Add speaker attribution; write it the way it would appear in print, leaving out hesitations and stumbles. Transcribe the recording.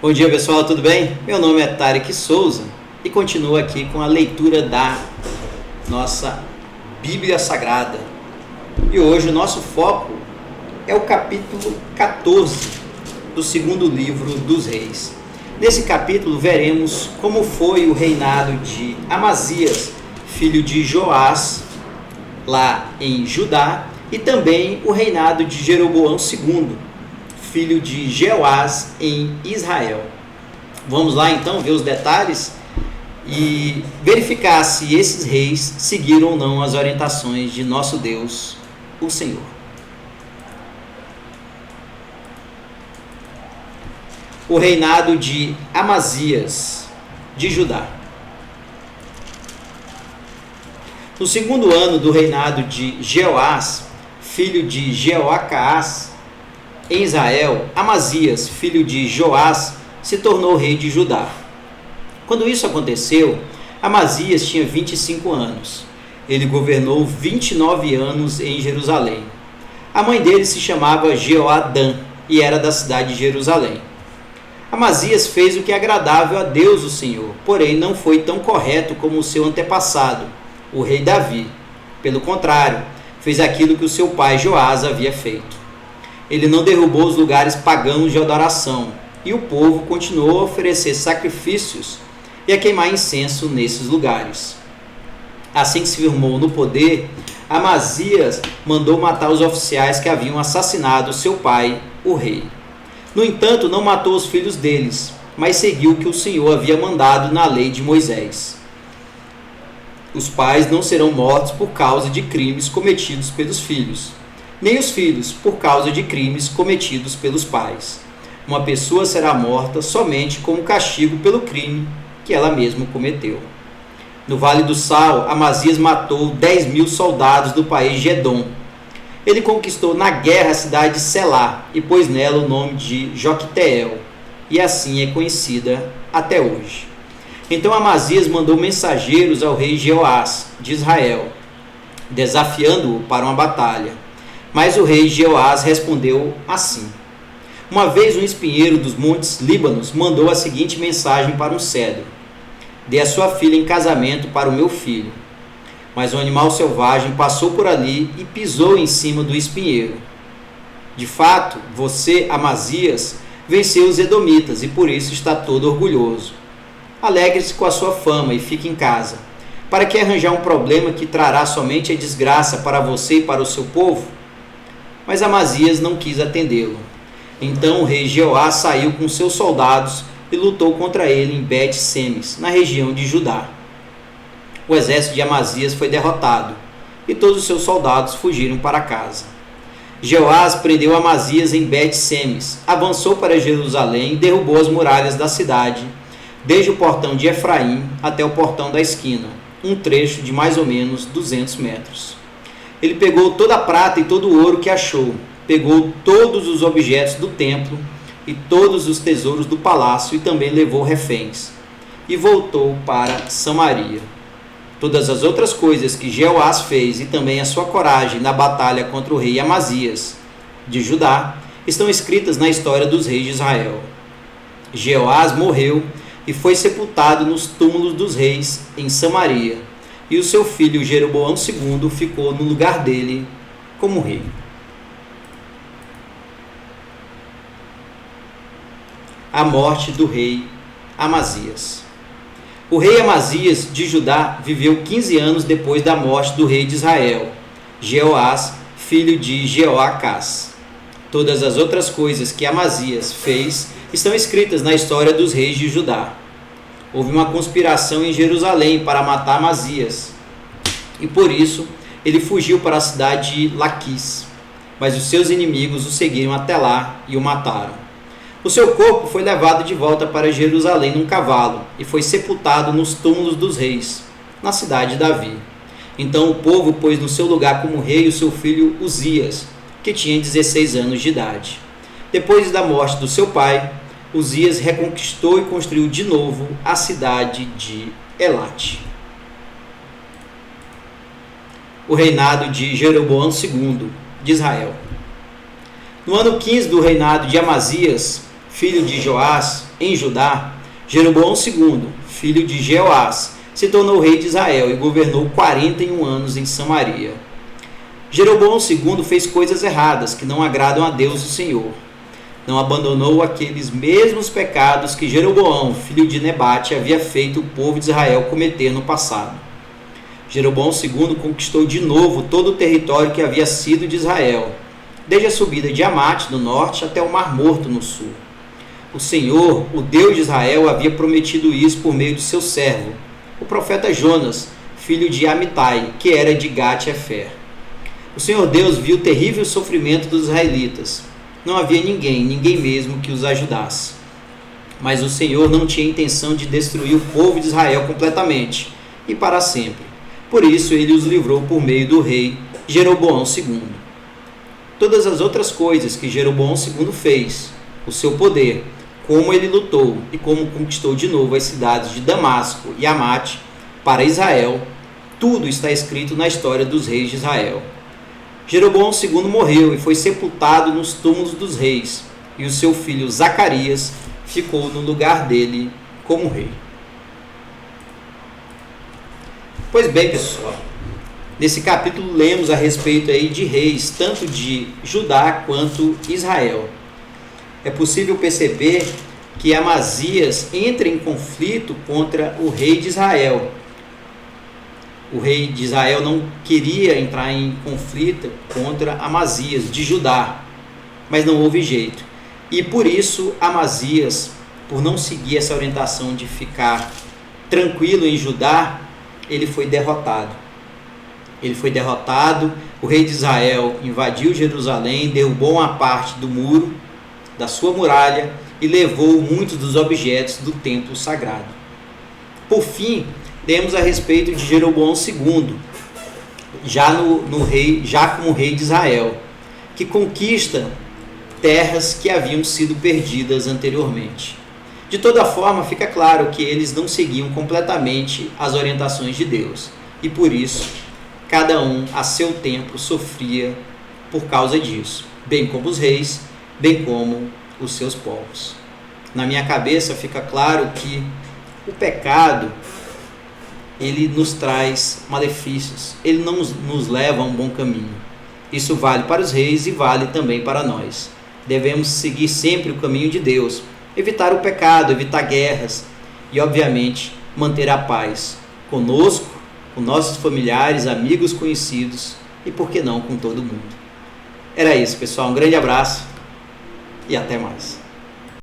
Speaker 1: Bom dia pessoal, tudo bem? Meu nome é Tarek Souza e continuo aqui com a leitura da nossa Bíblia Sagrada. E hoje o nosso foco é o capítulo 14 do segundo livro dos Reis. Nesse capítulo veremos como foi o reinado de Amazias, filho de Joás, lá em Judá, e também o reinado de Jeroboão II, filho de Jeoás, em Israel. Vamos lá então ver os detalhes e verificar se esses reis seguiram ou não as orientações de nosso Deus, o Senhor. O reinado de Amazias, de Judá. No segundo ano do reinado de Jeoás, filho de Jeoacás, em Israel, Amazias, filho de Joás, se tornou rei de Judá. Quando isso aconteceu, Amazias tinha 25 anos. Ele governou 29 anos em Jerusalém. A mãe dele se chamava Jeoadã e era da cidade de Jerusalém. Amazias fez o que é agradável a Deus, o Senhor, porém não foi tão correto como o seu antepassado, o rei Davi. Pelo contrário, fez aquilo que o seu pai Joás havia feito. Ele não derrubou os lugares pagãos de adoração, e o povo continuou a oferecer sacrifícios e a queimar incenso nesses lugares. Assim que se firmou no poder, Amazias mandou matar os oficiais que haviam assassinado seu pai, o rei. No entanto, não matou os filhos deles, mas seguiu o que o Senhor havia mandado na lei de Moisés. Os pais não serão mortos por causa de crimes cometidos pelos filhos, nem os filhos por causa de crimes cometidos pelos pais. Uma pessoa será morta somente como castigo pelo crime que ela mesma cometeu. No Vale do Sal, Amazias matou 10.000 soldados do país de Edom. Ele conquistou na guerra a cidade de Selá e pôs nela o nome de Joquiteel, e assim é conhecida até hoje. Então Amazias mandou mensageiros ao rei Jeoás de Israel, desafiando-o para uma batalha. Mas o rei Jeoás respondeu assim: Uma vez um espinheiro dos montes Líbanos mandou a seguinte mensagem para um cedro: Dê a sua filha em casamento para o meu filho. Mas um animal selvagem passou por ali e pisou em cima do espinheiro. De fato, você, Amazias, venceu os edomitas e por isso está todo orgulhoso. Alegre-se com a sua fama e fique em casa. Para que arranjar um problema que trará somente a desgraça para você e para o seu povo? Mas Amazias não quis atendê-lo. Então o rei Jeoás saiu com seus soldados e lutou contra ele em Bet-Semes, na região de Judá. O exército de Amazias foi derrotado e todos os seus soldados fugiram para casa. Jeoás prendeu Amazias em Bet-Semes, avançou para Jerusalém e derrubou as muralhas da cidade, desde o portão de Efraim até o portão da esquina, um trecho de mais ou menos 200 metros. Ele pegou toda a prata e todo o ouro que achou, pegou todos os objetos do templo e todos os tesouros do palácio e também levou reféns, e voltou para Samaria. Todas as outras coisas que Jeoás fez e também a sua coragem na batalha contra o rei Amazias de Judá estão escritas na história dos reis de Israel. Jeoás morreu e foi sepultado nos túmulos dos reis em Samaria, e o seu filho Jeroboão II ficou no lugar dele como rei. A morte do rei Amazias. O rei Amazias de Judá viveu 15 anos depois da morte do rei de Israel, Jeoás, filho de Jeoacás. Todas as outras coisas que Amazias fez estão escritas na história dos reis de Judá. Houve uma conspiração em Jerusalém para matar Amazias, e por isso ele fugiu para a cidade de Laquis, mas os seus inimigos o seguiram até lá e o mataram. O seu corpo foi levado de volta para Jerusalém num cavalo e foi sepultado nos túmulos dos reis, na cidade de Davi. Então o povo pôs no seu lugar como rei o seu filho Uzias, que tinha 16 anos de idade. Depois da morte do seu pai, Uzias reconquistou e construiu de novo a cidade de Elate. O reinado de Jeroboão II, de Israel. No ano 15 do reinado de Amazias, filho de Joás, em Judá, Jeroboão II, filho de Jeoás, se tornou rei de Israel e governou 41 anos em Samaria. Jeroboão II fez coisas erradas que não agradam a Deus o Senhor. Não abandonou aqueles mesmos pecados que Jeroboão, filho de Nebate, havia feito o povo de Israel cometer no passado. Jeroboão II conquistou de novo todo o território que havia sido de Israel, desde a subida de Amate no norte até o Mar Morto no sul. O Senhor, o Deus de Israel, havia prometido isso por meio de seu servo, o profeta Jonas, filho de Amitai, que era de Gat-Hefer. O Senhor Deus viu o terrível sofrimento dos israelitas. Não havia ninguém mesmo que os ajudasse. Mas o Senhor não tinha intenção de destruir o povo de Israel completamente e para sempre. Por isso ele os livrou por meio do rei Jeroboão II. Todas as outras coisas que Jeroboão II fez, o seu poder, como ele lutou e como conquistou de novo as cidades de Damasco e Amate para Israel, tudo está escrito na história dos reis de Israel. Jeroboão II morreu e foi sepultado nos túmulos dos reis, e o seu filho Zacarias ficou no lugar dele como rei. Pois bem, pessoal, nesse capítulo lemos a respeito aí de reis, tanto de Judá quanto Israel. É possível perceber que Amazias entra em conflito contra o rei de Israel. O rei de Israel não queria entrar em conflito contra Amazias, de Judá, mas não houve jeito. E por isso Amazias, por não seguir essa orientação de ficar tranquilo em Judá, ele foi derrotado. O rei de Israel invadiu Jerusalém, derrubou uma parte do muro, da sua muralha, e levou muitos dos objetos do templo sagrado. Por fim, lemos a respeito de Jeroboão II, já como rei de Israel, que conquista terras que haviam sido perdidas anteriormente. De toda forma, fica claro que eles não seguiam completamente as orientações de Deus, e por isso, cada um a seu tempo sofria por causa disso, bem como os reis, bem como os seus povos. Na minha cabeça fica claro que o pecado, ele nos traz malefícios, ele não nos leva a um bom caminho. Isso vale para os reis e vale também para nós. Devemos seguir sempre o caminho de Deus, evitar o pecado, evitar guerras e, obviamente, manter a paz conosco, com nossos familiares, amigos, conhecidos e, por que não, com todo mundo. Era isso, pessoal. Um grande abraço e até mais.